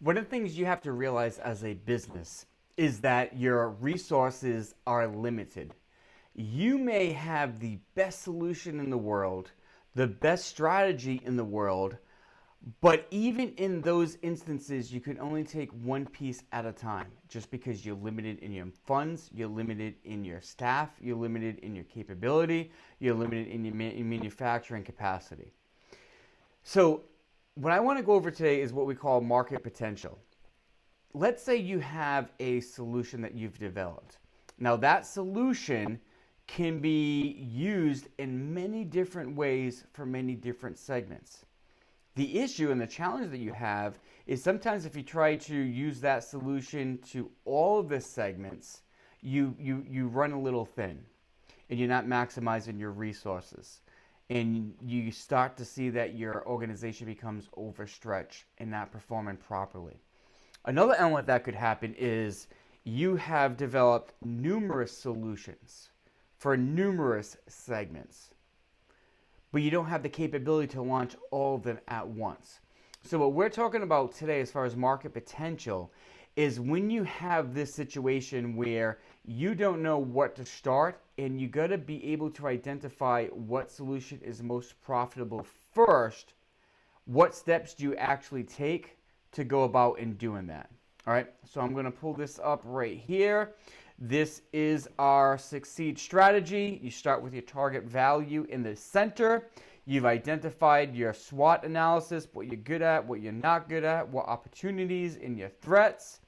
One of the things you have to realize as a business is that your resources are limited. You may have the best solution in the world, the best strategy in the world, but even in those instances, you can only take one piece at a time just because you're limited in your funds, you're limited in your staff, you're limited in your capability, you're limited in your manufacturing capacity. So, what I want to go over today is what we call market potential. Let's say you have a solution that you've developed. Now, that solution can be used in many different ways for many different segments. The issue and the challenge that you have is sometimes if you try to use that solution to all of the segments, you run a little thin and you're not maximizing your resources. And you start to see that your organization becomes overstretched and not performing properly. Another element that could happen is you have developed numerous solutions for numerous segments, but you don't have the capability to launch all of them at once. So what we're talking about today as far as market potential is when you have this situation where you don't know what to start and you got to be able to identify what solution is most profitable first. What steps do you actually take to go about in doing that? All right, so I'm going to pull this up right here. This is our succeed strategy. You start with your target value in the center. You've identified your SWOT analysis, what you're good at, what you're not good at, what opportunities and your threats.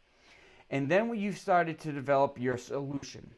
And then when you've started to develop your solution.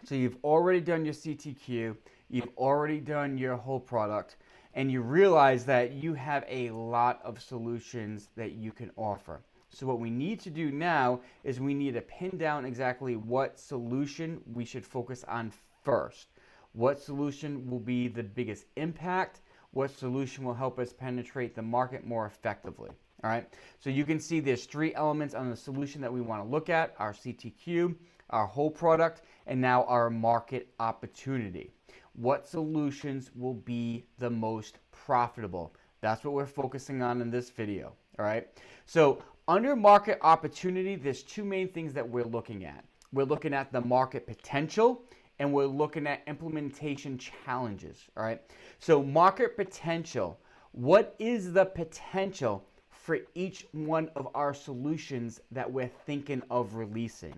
So you've already done your CTQ, you've already done your whole product, and you realize that you have a lot of solutions that you can offer. So what we need to do now is we need to pin down exactly what solution we should focus on first. What solution will be the biggest impact? What solution will help us penetrate the market more effectively? All right, so you can see there's three elements on the solution that we want to look at: our CTQ, our whole product, and now our market opportunity. What solutions will be the most profitable? That's what we're focusing on in this video. All right, so under market opportunity, there's two main things that we're looking at. We're looking at the market potential and we're looking at implementation challenges. All right, so market potential. What is the potential for each one of our solutions that we're thinking of releasing?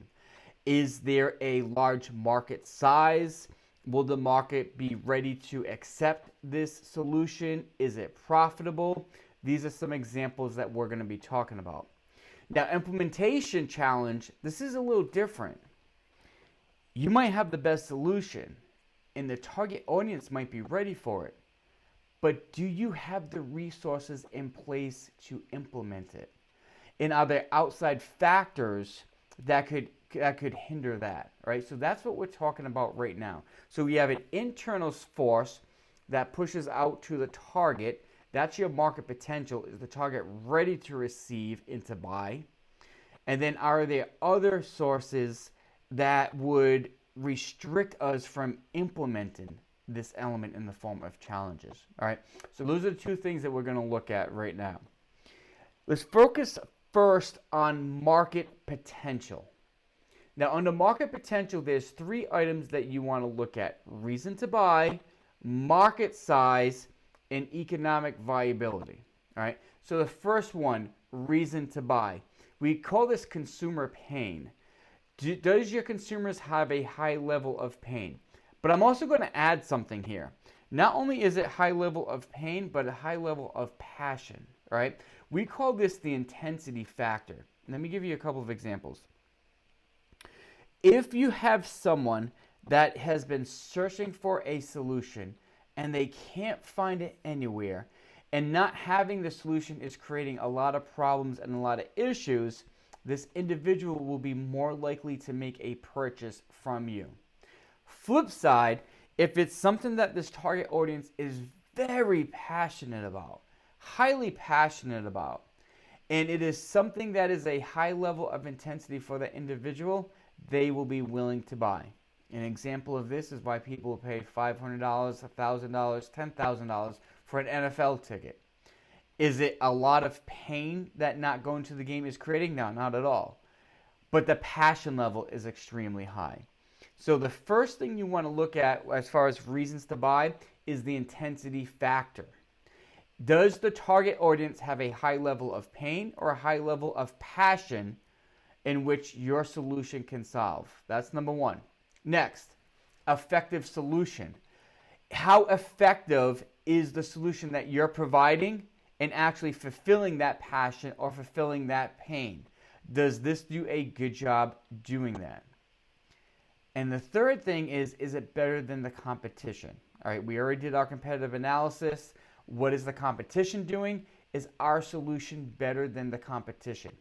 Is there a large market size? Will the market be ready to accept this solution? Is it profitable? These are some examples that we're going to be talking about. Now, implementation challenge, this is a little different. You might have the best solution and the target audience might be ready for it, but do you have the resources in place to implement it? And are there outside factors that could hinder that, right? So that's what we're talking about right now. So we have an internal force that pushes out to the target. That's your market potential. Is the target ready to receive and to buy? And then are there other sources that would restrict us from implementing this element in the form of challenges? All right, so those are the two things that we're going to look at right now. Let's focus first on market potential. Now, under market potential, there's three items that you want to look at: reason to buy, market size, and economic viability. All right, so the first one, reason to buy. We call this consumer pain. Does your consumers have a high level of pain? But I'm also going to add something here. Not only is it high level of pain, but a high level of passion, right? We call this the intensity factor. Let me give you a couple of examples. If you have someone that has been searching for a solution and they can't find it anywhere, and not having the solution is creating a lot of problems and a lot of issues, this individual will be more likely to make a purchase from you. Flip side, if it's something that this target audience is very passionate about, highly passionate about, and it is something that is a high level of intensity for the individual, they will be willing to buy. An example of this is why people pay $500, $1,000, $10,000 for an NFL ticket. Is it a lot of pain that not going to the game is creating? No, not at all. But the passion level is extremely high. So the first thing you want to look at as far as reasons to buy is the intensity factor. Does the target audience have a high level of pain or a high level of passion in which your solution can solve? That's number one. Next, effective solution. How effective is the solution that you're providing in actually fulfilling that passion or fulfilling that pain? Does this do a good job doing that? And the third thing is it better than the competition? All right, we already did our competitive analysis. What is the competition doing? Is our solution better than the competition?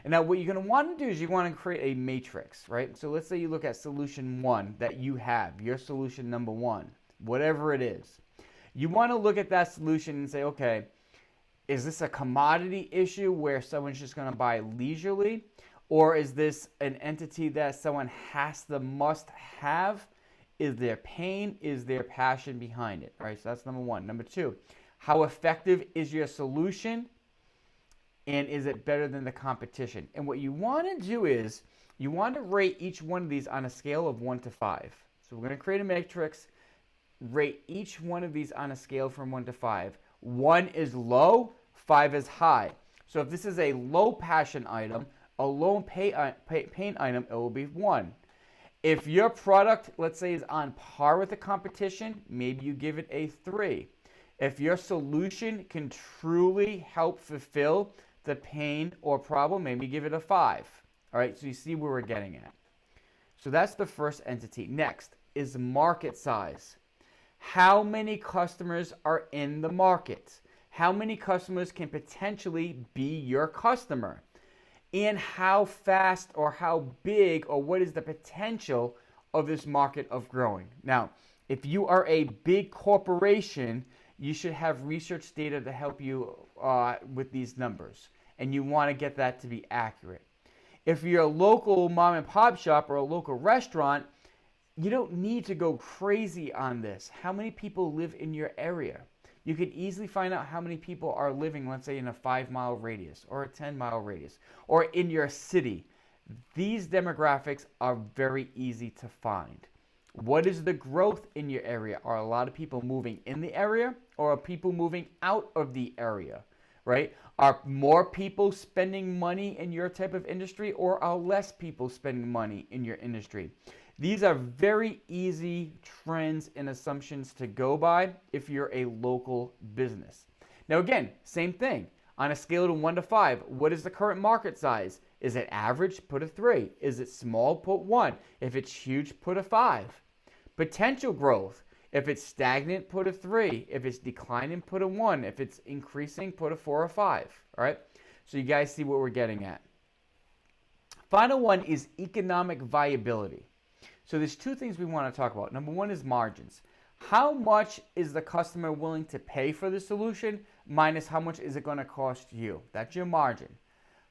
And now what you're going to want to do is you want to create a matrix, right? So let's say you look at solution one that you have, your solution number one, whatever it is. You want to look at that solution and say, okay, is this a commodity issue where someone's just going to buy leisurely? Or is this an entity that someone must have? Is there pain? Is there passion behind it? All right, so that's number one. Number two, how effective is your solution? And is it better than the competition? And what you want to do is you want to rate each one of these on a scale of 1 to 5. So we're going to create a matrix, rate each one of these on a scale from 1 to 5. 1 is low, 5 is high. So if this is a low passion item, a low pain item, it will be 1. If your product, let's say, is on par with the competition, maybe you give it a 3. If your solution can truly help fulfill the pain or problem, maybe give it a 5. All right, so you see where we're getting at. So that's the first entity. Next is market size. How many customers are in the market? How many customers can potentially be your customer? And how fast or how big or what is the potential of this market of growing? Now, if you are a big corporation, you should have research data to help you with these numbers. And you want to get that to be accurate. If you're a local mom and pop shop or a local restaurant, you don't need to go crazy on this. How many people live in your area? You could easily find out how many people are living, let's say, in a 5-mile radius or a 10-mile radius or in your city. These demographics are very easy to find. What is the growth in your area? Are a lot of people moving in the area or are people moving out of the area, right? Are more people spending money in your type of industry or are less people spending money in your industry? These are very easy trends and assumptions to go by if you're a local business. Now again, same thing. On a scale of 1 to 5, what is the current market size? Is it average? Put a 3. Is it small? Put 1. If it's huge, put a 5. Potential growth. If it's stagnant, put a 3. If it's declining, put a 1. If it's increasing, put a 4 or 5. All right? So you guys see what we're getting at. Final one is economic viability. So there's two things we want to talk about. Number one is margins. How much is the customer willing to pay for the solution minus how much is it going to cost you? That's your margin.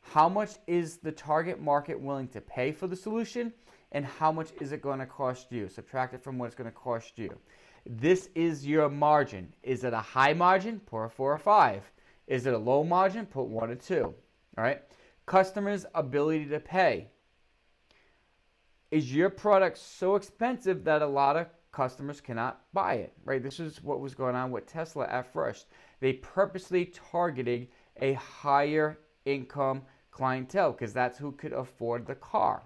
How much is the target market willing to pay for the solution and how much is it going to cost you? Subtract it from what it's going to cost you. This is your margin. Is it a high margin? Put a 4 or 5. Is it a low margin? Put 1 or 2. All right. Customers' ability to pay. Is your product so expensive that a lot of customers cannot buy it, right? This is what was going on with Tesla at first. They purposely targeted a higher income clientele because that's who could afford the car.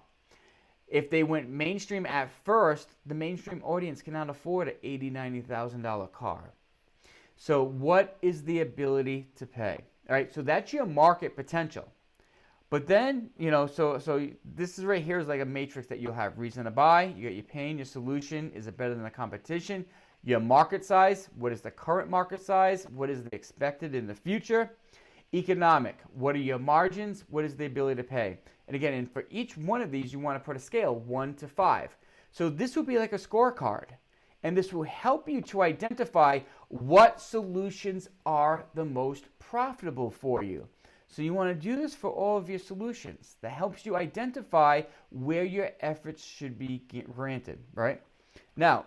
If they went mainstream at first, the mainstream audience cannot afford an $80,000, $90,000 car. So what is the ability to pay? All right, so that's your market potential. But then, so this is right here is like a matrix that you'll have. Reason to buy, you got your pain, your solution, is it better than the competition? Your market size, what is the current market size? What is the expected in the future? Economic, what are your margins? What is the ability to pay? And again, for each one of these, you want to put a scale 1 to 5. So this will be like a scorecard. And this will help you to identify what solutions are the most profitable for you. So you want to do this for all of your solutions. That helps you identify where your efforts should be granted, right? Now,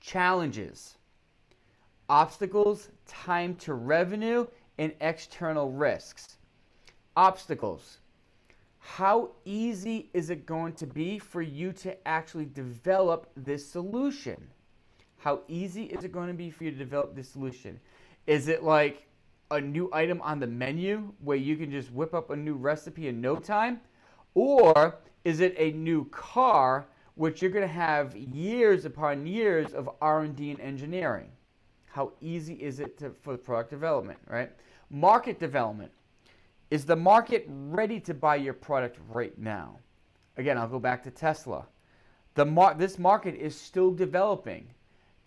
challenges, obstacles, time to revenue, and external risks. Obstacles. How easy is it going to be for you to actually develop this solution? How easy is it going to be for you to develop this solution? Is it like a new item on the menu where you can just whip up a new recipe in no time? Or is it a new car which you're going to have years upon years of R&D and engineering? How easy is it for product development, right? Market development. Is the market ready to buy your product right now? Again, I'll go back to Tesla. This market is still developing.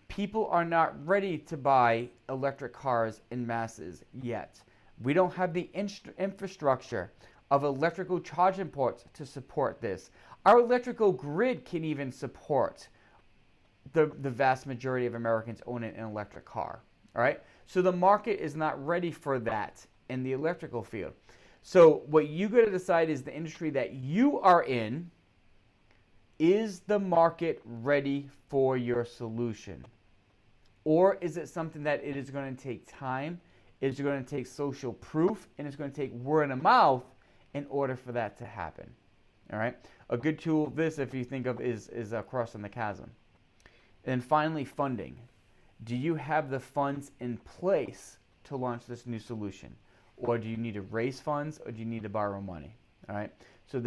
People are not ready to buy electric cars in masses yet. We don't have the infrastructure of electrical charging ports to support this. Our electrical grid can even support the vast majority of Americans owning an electric car. All right? So the market is not ready for that in the electrical field. So what you got to decide is the industry that you are in, is the market ready for your solution? Or is it something that it is going to take time, it's going to take social proof, and it's going to take word of mouth in order for that to happen? All right? A good tool of this, if you think of, is Crossing the Chasm. And finally, funding. Do you have the funds in place to launch this new solution? Or do you need to raise funds, or do you need to borrow money? All right? So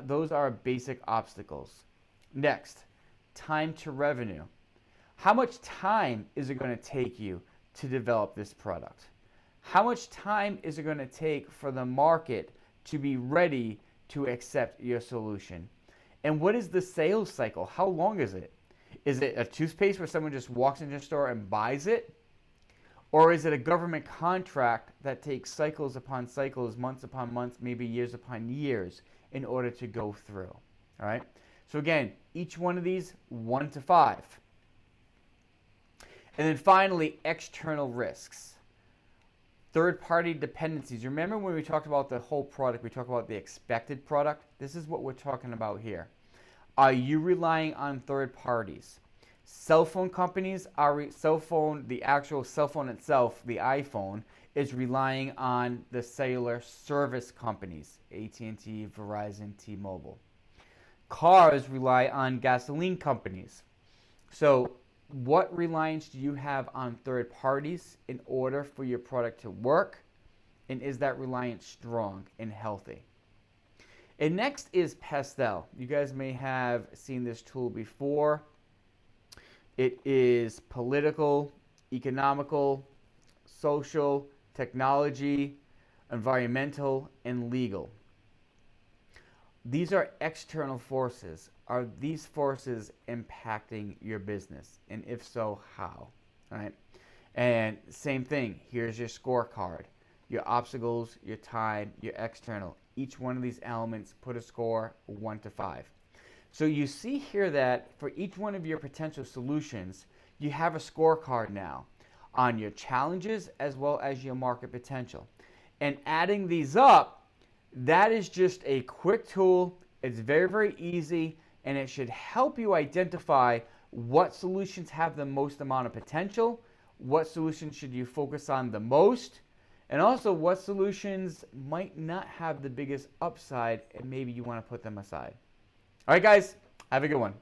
those are basic obstacles. Next, time to revenue. How much time is it going to take you to develop this product? How much time is it going to take for the market to be ready to accept your solution? And what is the sales cycle? How long is it? Is it a toothpaste where someone just walks into a store and buys it? Or is it a government contract that takes cycles upon cycles, months upon months, maybe years upon years in order to go through? All right? So again, each one of these, 1 to 5. And then finally, external risks. Third-party dependencies. Remember when we talked about the whole product, we talked about the expected product? This is what we're talking about here. Are you relying on third parties? Cell phone companies the actual cell phone itself, the iPhone, is relying on the cellular service companies, AT&T, Verizon, T-Mobile. Cars rely on gasoline companies. So what reliance do you have on third parties in order for your product to work? And is that reliance strong and healthy? And next is Pastel. You guys may have seen this tool before. It is political, economical, social, technology, environmental, and legal. These are external forces. Are these forces impacting your business? And if so, how? All right. And same thing. Here's your scorecard. Your obstacles, your time, your external. Each one of these elements, put a score 1 to 5. So you see here that for each one of your potential solutions, you have a scorecard now on your challenges as well as your market potential. And adding these up, that is just a quick tool. It's very, very easy, and it should help you identify what solutions have the most amount of potential, what solutions should you focus on the most, and also what solutions might not have the biggest upside and maybe you want to put them aside. All right, guys, have a good one.